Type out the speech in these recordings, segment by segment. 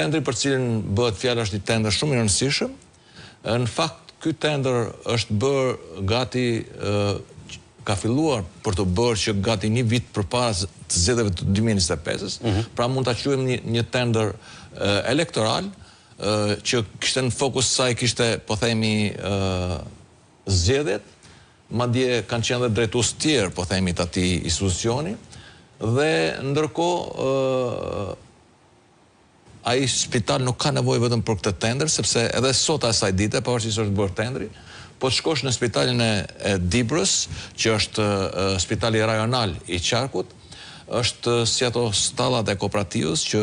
Tendri për cilin bëhet fjalë është një tender shumë i rëndësishëm. Në fakt, ky tender është bërë gati, ka filluar për të bërë që gati një vit përpara të zgjedhjeve të 2025-s, pra mund ta quajmë një tender elektoral që kishte në fokus saj kishte, po themi, zgjedhjet, madje kanë qenë dhe drejtues tjerë, po themi, të atij institucioni, dhe ndërkohë ai spital nuk ka nevojë vetëm për këtë tender, sepse edhe sot asaj dite, pavarësisht është bërë tendri, po të shkosh në spitalin e Dibrës, që është spitali rajonal i Qarkut, është si ato stallat e kooperativës që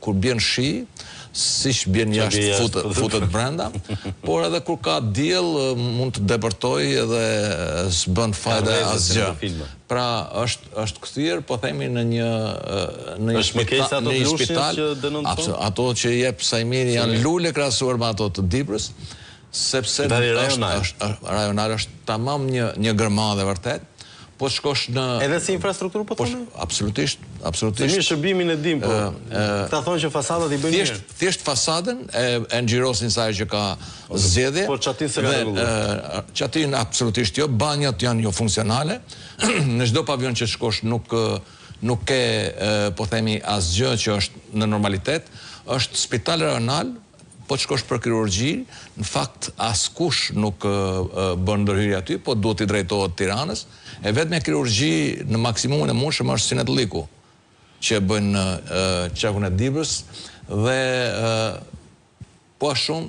kur bjen shi, siç bjen jashtë futet brenda, por edhe kur ka diell mund të depërtoj edhe s'bën fajde asgjë. Pra është kthyer, po themi, në një spital, ato që jep Sajmiri janë lule krahasuar me ato të Dibrës, sepse rajonal është tamam një gërmadhe vërtet. Po shkosh në... Edhe si infrastrukturë, po thonë? Absolutisht. Se mirë shërbimin e dim, po ta thonë që fasadat i bëjnë mirë. Thjesht fasadën e nxjirosin sa që ka zgjedhje. Por çatin se ka rregulluar. Çatin absolutisht jo, banjat janë jo funksionale. Në çdo pavion që shkosh nuk ke, po themi, asgjë që është në normalitet. Është spital rajonal, po të shkosh për kirurgji, në fakt askush nuk bën ndërhyrje aty, po duhet i drejtohet Tiranës. E vetme kirurgji në maksimumin e mundshëm është Sinetliku, që bën Qarkun e Dibrës, dhe po shumë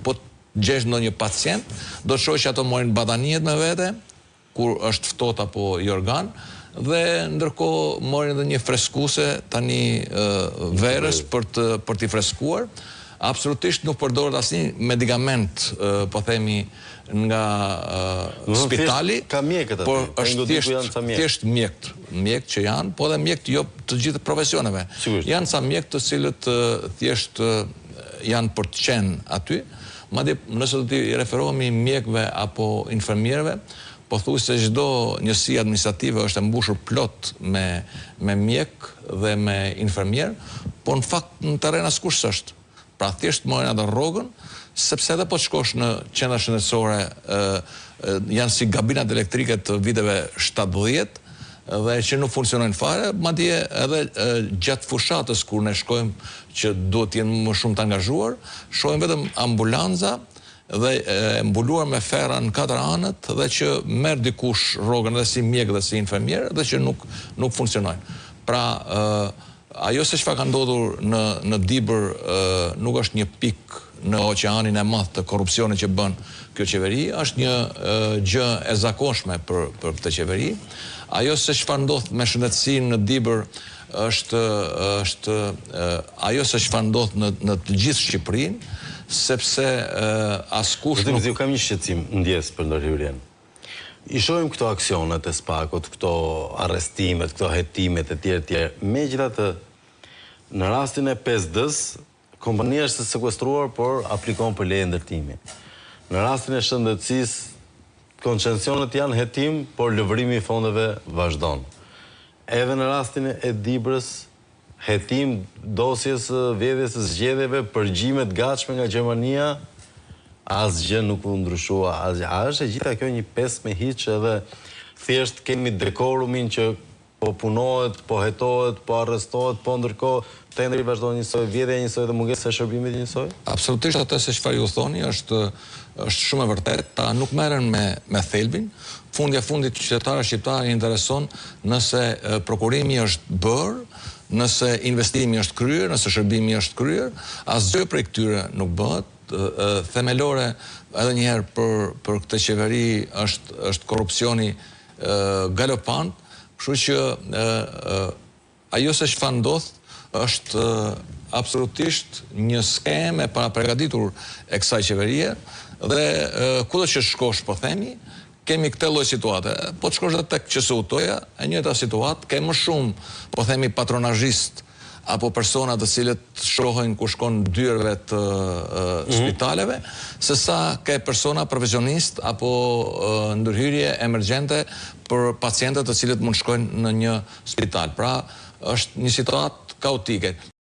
po gjesh ndonjë pacient, do të shohësh që ato morin badaniet me vete, kur është ftohtë apo jorgan, dhe ndërkohë morin edhe një freskuse tani verës për t'i freskuar. Absolutisht nuk përdoret asnjë medikament, po themi, nga spitali, por është thjesht mjekt që janë, po dhe mjekt jo të gjithë profesioneve. Janë sa mjekt të cilët thjesht janë për të qenë aty, madje nëse do t'i referohemi mjekëve apo infermierëve, po thuaj se çdo njësi administrative është e mbushur plot me mjek dhe me infermier, po në fakt në terren askush s'është. Pra thjesht morin atë rrogën, sepse edhe po të shkosh në qendra shëndetësore janë si gabinat elektrike të viteve 70 dhe që nuk funksionojnë fare, madje edhe gjatë fushatës kur ne shkojmë që duhet të jenë më shumë të angazhuar, shohim vetëm ambulanca dhe mbuluar me ferra në 4 anët dhe që merr dikush rrogën edhe si mjek dhe si infermier dhe që nuk funksionojnë. Pra ajo se çfarë ka ndodhur në Dibër nuk është një pikë në oqeanin e madh të korrupsionit që bën kjo qeveri, është një gjë e zakonshme për këtë qeveri. Ajo se çfarë ndodh me shëndetësinë në Dibër është ajo se çfarë ndodh në të gjithë Shqipërinë, sepse askush nuk... Kam një shqetësim ndjes për ndërhyrjen. I shohim këto aksionet e Spakut, këto arrestimet, këto hetimet e tjerë. Megjithatë, në rastin e 5D-s, kompania është sekuestruar, por aplikon për leje ndërtimi. Në rastin e shëndetësisë, koncesionet janë hetim, por lëvrimi i fondeve vazhdon. Edhe në rastin e Dibrës, hetim dosjes vjedhjes së zgjedhjeve, përgjimet gatshme nga Gjermania, asgjë nuk u ndryshua. A është e gjitha kjo një pesë me hiç edhe thjesht kemi dekorumin që po punohet, po hetohet, po arrestohet, po ndërkohë tendri vazhdon njësoj, vjedhja njësoj dhe mungesa e shërbimit njësoj? Absolutisht atë se çfarë ju thoni është shumë e vërtet, ta nuk merren me thelbin. Fundit qytetarët shqiptarë intereson nëse prokurimi është bërë, nëse investimi është kryer, nëse shërbimi është kryer, asgjë prej këtyre nuk bëhet. Themelore edhe njëherë për këtë qeveri është korrupsioni galopant, kështu që ajo se çfarë ndodh është absolutisht një skemë e parapragatitur e kësaj qeverie dhe kudo që shkosh, po themi, kemi këtë lloj situate. Po të shkosh edhe tek QSU-toja, e njëjta situatë, ke më shumë, po themi, patronazhist apo persona të cilët shohin ku shkon dyerve të spitaleve, se sa ke persona profesionist apo ndërhyrje emergjente për pacientët të cilët mund shkojnë në një spital. Pra, është një situatë kaotike.